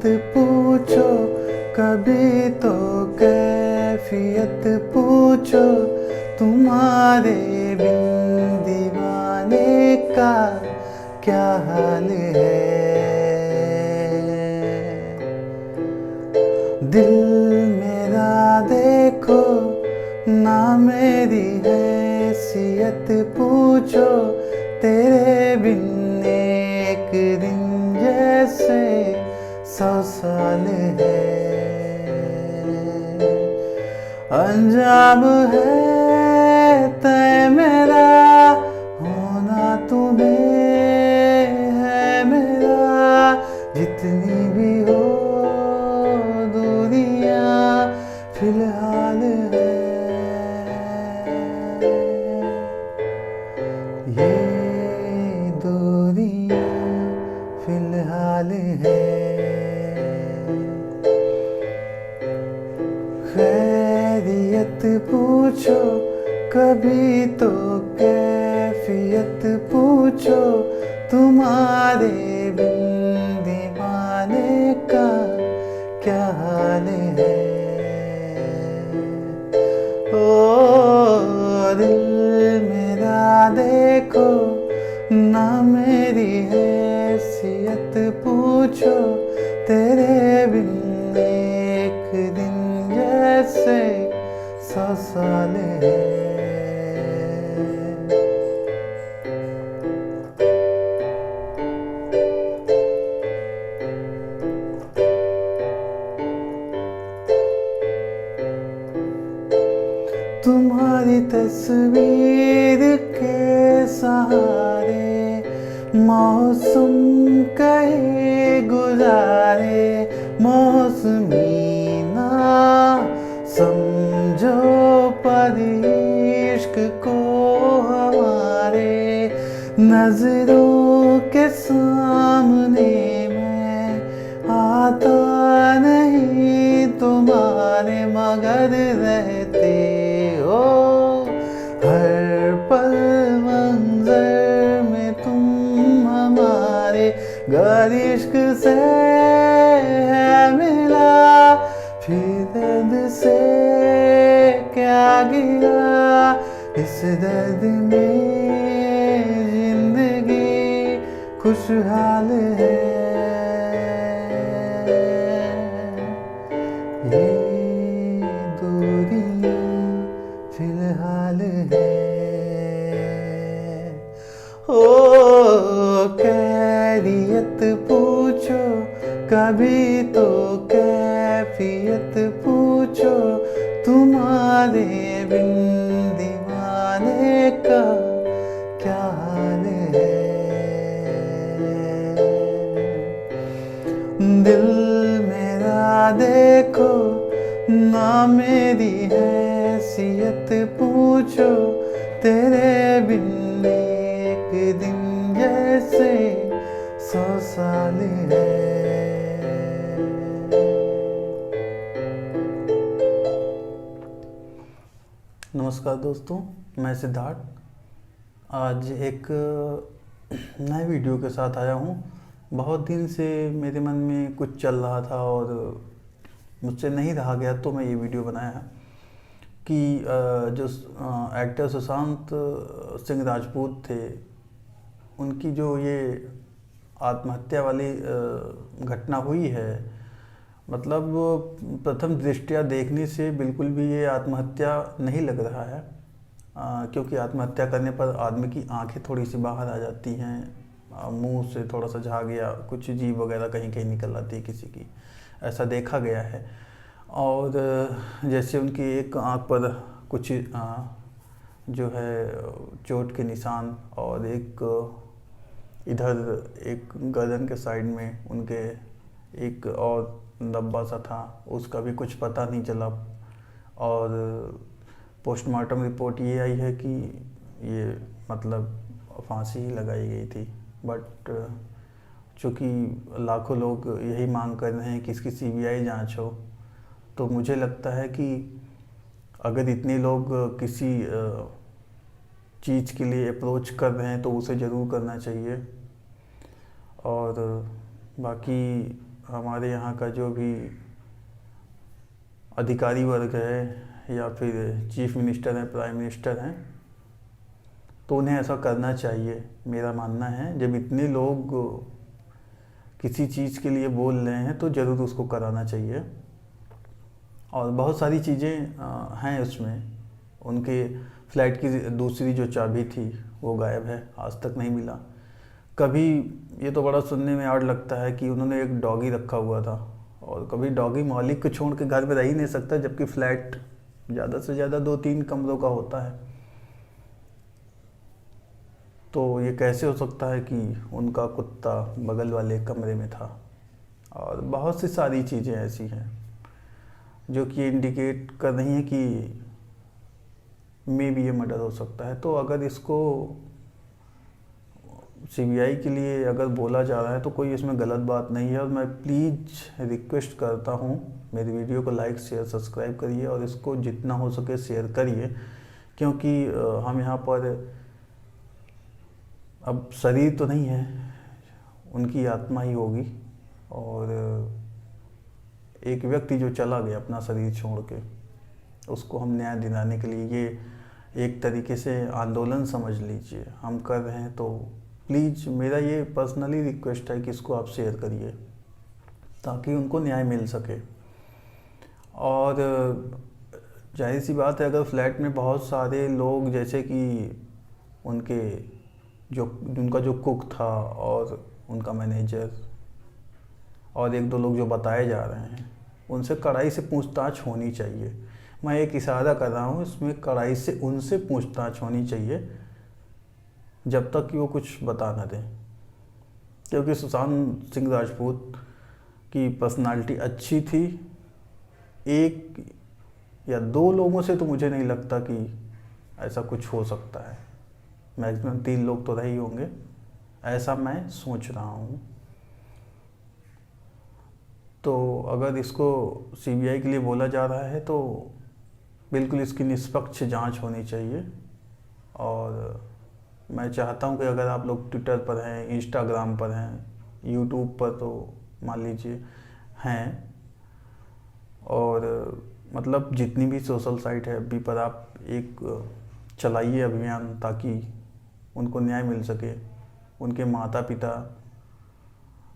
पूछो कभी तो कैफियत पूछो, तुम्हारे बिन दीवाने का क्या हाल है। दिल मेरा देखो ना मेरी हैसियत पूछो, तेरे बिन एक दिन जैसे 100 साल है। अंजाम है तय मेरा होना तुम्हें है मेरा, जितनी भी हो दूरियां फिलहाल है। ये दूरियां फिलहाल है। खैरियत पूछो कभी तो कैफियत पूछो, तुम्हारे बिन दीवाने का क्या हाल है। ओ दिल मेरा देखो ना मेरी हैसियत पूछो, तेरे बिन एक दिन जैसे 100 साल है। तुम्हारी तस्वीर के सहारे मौसम कहे गुजारे, मौसमी ना समझो पर इश्क को हमारे, नजरों के सामने मैं आता नहीं तुम्हारे, मगर रहते हो हर पल मंजर में तुम हमारे। गर इश्क से है मिला फिर दर्द से क्या गिला, इस दर्द में जिंदगी खुशहाल है। ये दूरियां फिलहाल है। ओ खैरियत पूछो कभी तो कैफियत पूछो, तुम्हारे बिन दीवाने का क्या हाल है। दिल मेरा देखो ना मेरी हैसियत पूछो, तेरे बिन एक दिन जैसे 100 साल है। नमस्कार दोस्तों, मैं सिद्धार्थ आज एक नए वीडियो के साथ आया हूँ। बहुत दिन से मेरे मन में कुछ चल रहा था और मुझसे नहीं रहा गया, तो मैं ये वीडियो बनाया है कि जो एक्टर सुशांत सिंह राजपूत थे, उनकी जो ये आत्महत्या वाली घटना हुई है, मतलब प्रथम दृष्टया देखने से बिल्कुल भी ये आत्महत्या नहीं लग रहा है, क्योंकि आत्महत्या करने पर आदमी की आंखें थोड़ी सी बाहर आ जाती हैं, मुंह से थोड़ा सा झाग या कुछ जीभ वगैरह कहीं कहीं निकल आती है किसी की, ऐसा देखा गया है। और जैसे उनकी एक आंख पर कुछ जो है चोट के निशान, और एक इधर एक गर्दन के साइड में उनके एक और धब्बा सा था, उसका भी कुछ पता नहीं चला। और पोस्टमार्टम रिपोर्ट ये आई है कि ये मतलब फांसी ही लगाई गई थी। बट चूँकि लाखों लोग यही मांग कर रहे हैं कि इसकी सीबीआई जांच हो, तो मुझे लगता है कि अगर इतने लोग किसी चीज़ के लिए अप्रोच कर रहे हैं तो उसे ज़रूर करना चाहिए। और बाकी हमारे यहाँ का जो भी अधिकारी वर्ग है या फिर चीफ मिनिस्टर हैं, प्राइम मिनिस्टर हैं, तो उन्हें ऐसा करना चाहिए। मेरा मानना है जब इतने लोग किसी चीज़ के लिए बोल रहे हैं तो ज़रूर उसको कराना चाहिए। और बहुत सारी चीज़ें हैं उसमें। उनके फ्लैट की दूसरी जो चाबी थी वो गायब है, आज तक नहीं मिला। कभी ये तो बड़ा सुनने में आड़ लगता है कि उन्होंने एक डॉगी रखा हुआ था, और कभी डॉगी मालिक को छोड़ के घर में रह ही नहीं सकता, जबकि फ्लैट ज़्यादा से ज़्यादा 2-3 कमरों का होता है। तो ये कैसे हो सकता है कि उनका कुत्ता बगल वाले कमरे में था। और बहुत सी सारी चीज़ें ऐसी हैं जो कि इंडिकेट कर रही हैं कि मे भी ये मर्डर हो सकता है। तो अगर इसको सीबीआई के लिए अगर बोला जा रहा है तो कोई इसमें गलत बात नहीं है। और मैं प्लीज़ रिक्वेस्ट करता हूँ, मेरी वीडियो को लाइक शेयर सब्सक्राइब करिए और इसको जितना हो सके शेयर करिए, क्योंकि हम यहाँ पर अब शरीर तो नहीं है, उनकी आत्मा ही होगी। और एक व्यक्ति जो चला गया अपना शरीर छोड़ के, उसको हम न्याय दिलाने के लिए ये एक तरीके से आंदोलन समझ लीजिए हम कर रहे हैं। तो प्लीज़ मेरा ये पर्सनली रिक्वेस्ट है कि इसको आप शेयर करिए ताकि उनको न्याय मिल सके। और जाहिर सी बात है, अगर फ्लैट में बहुत सारे लोग, जैसे कि उनका जो कुक था और उनका मैनेजर और 1-2 लोग जो बताए जा रहे हैं, उनसे कड़ाई से पूछताछ होनी चाहिए। मैं एक इशारा कर रहा हूँ, इसमें कड़ाई से उनसे पूछताछ होनी चाहिए जब तक कि वो कुछ बता न दें। क्योंकि सुशांत सिंह राजपूत की पर्सनालिटी अच्छी थी। 1 या 2 लोगों से तो मुझे नहीं लगता कि ऐसा कुछ हो सकता है। मैक्सिमम 3 लोग तो रहे ही होंगे, ऐसा मैं सोच रहा हूँ। तो अगर इसको सीबीआई के लिए बोला जा रहा है तो बिल्कुल इसकी निष्पक्ष जांच होनी चाहिए। और मैं चाहता हूं कि अगर आप लोग ट्विटर पर हैं, इंस्टाग्राम पर हैं, यूट्यूब पर तो मान लीजिए हैं, और मतलब जितनी भी सोशल साइट है अभी पर आप एक चलाइए अभियान ताकि उनको न्याय मिल सके। उनके माता पिता,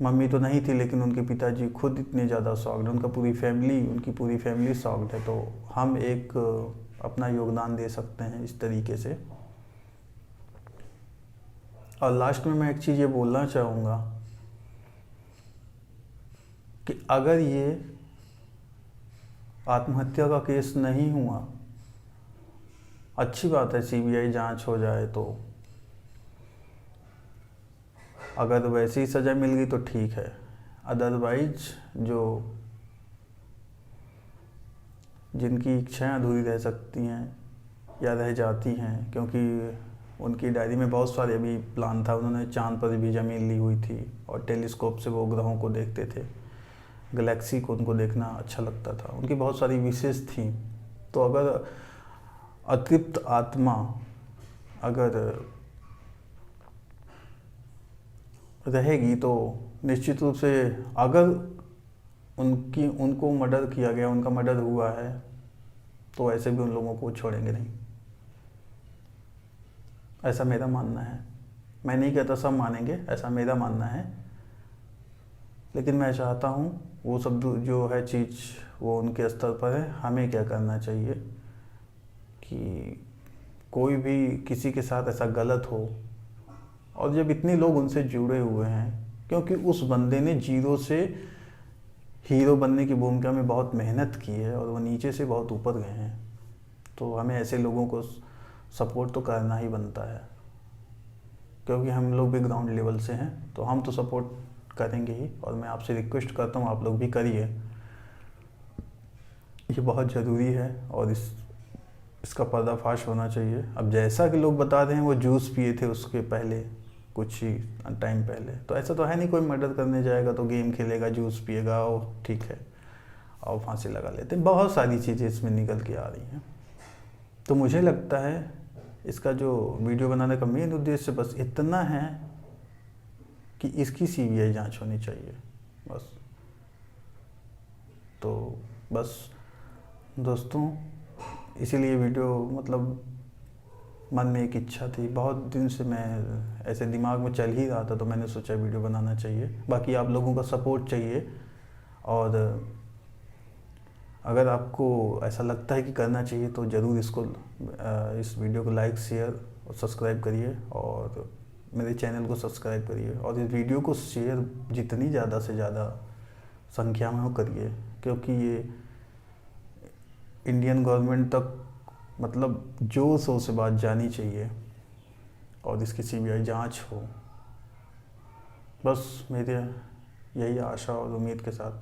मम्मी तो नहीं थी लेकिन उनके पिताजी खुद इतने ज़्यादा शॉक्ड हैं, उनकी पूरी फैमिली शॉक्ड है। तो हम एक अपना योगदान दे सकते हैं इस तरीके से। और लास्ट में मैं एक चीज़ ये बोलना चाहूँगा कि अगर ये आत्महत्या का केस नहीं हुआ, अच्छी बात है, सीबीआई जांच हो जाए तो अगर वैसी ही सज़ा मिल गई तो ठीक है। अदरवाइज जिनकी इच्छाएं अधूरी रह सकती हैं या रह जाती हैं, क्योंकि उनकी डायरी में बहुत सारे अभी प्लान था। उन्होंने चांद पर भी ज़मीन ली हुई थी और टेलीस्कोप से वो ग्रहों को देखते थे, गैलेक्सी को उनको देखना अच्छा लगता था। उनकी बहुत सारी विशेष थी। तो अगर अतृप्त आत्मा अगर रहेगी तो निश्चित रूप से अगर उनको मर्डर किया गया, उनका मर्डर हुआ है, तो ऐसे भी उन लोगों को छोड़ेंगे नहीं, ऐसा मेरा मानना है। मैं नहीं कहता सब मानेंगे, ऐसा मेरा मानना है। लेकिन मैं चाहता हूँ वो सब जो है चीज़ वो उनके स्तर पर है। हमें क्या करना चाहिए कि कोई भी किसी के साथ ऐसा गलत हो, और जब इतने लोग उनसे जुड़े हुए हैं, क्योंकि उस बंदे ने जीरो से हीरो बनने की भूमिका में बहुत मेहनत की है और वो नीचे से बहुत ऊपर गए हैं, तो हमें ऐसे लोगों को सपोर्ट तो करना ही बनता है। क्योंकि हम लोग भी ग्राउंड लेवल से हैं तो हम तो सपोर्ट करेंगे ही। और मैं आपसे रिक्वेस्ट करता हूँ आप लोग भी करिए, ये बहुत ज़रूरी है और इसका पर्दाफाश होना चाहिए। अब जैसा कि लोग बता रहे हैं वो जूस पिए थे उसके पहले, कुछ ही टाइम पहले, तो ऐसा तो है नहीं कोई मर्डर करने जाएगा तो गेम खेलेगा, जूस पिएगा और ठीक है और फांसी लगा लेते हैं। बहुत सारी चीज़ें इसमें निकल के आ रही हैं। तो मुझे लगता है इसका जो वीडियो बनाने का मेन उद्देश्य बस इतना है कि इसकी सीबीआई जांच होनी चाहिए, बस। तो बस दोस्तों, इसीलिए वीडियो मतलब मन में एक इच्छा थी, बहुत दिन से मैं ऐसे दिमाग में चल ही रहा था, तो मैंने सोचा वीडियो बनाना चाहिए। बाकी आप लोगों का सपोर्ट चाहिए, और अगर आपको ऐसा लगता है कि करना चाहिए तो ज़रूर इस वीडियो को लाइक, शेयर और सब्सक्राइब करिए, और मेरे चैनल को सब्सक्राइब करिए, और इस वीडियो को शेयर जितनी ज़्यादा से ज़्यादा संख्या में हो करिए, क्योंकि ये इंडियन गवर्नमेंट तक मतलब जोर शोर से बात जानी चाहिए, और इसकी सीबीआई जांच हो। बस मेरे यही आशा और उम्मीद के साथ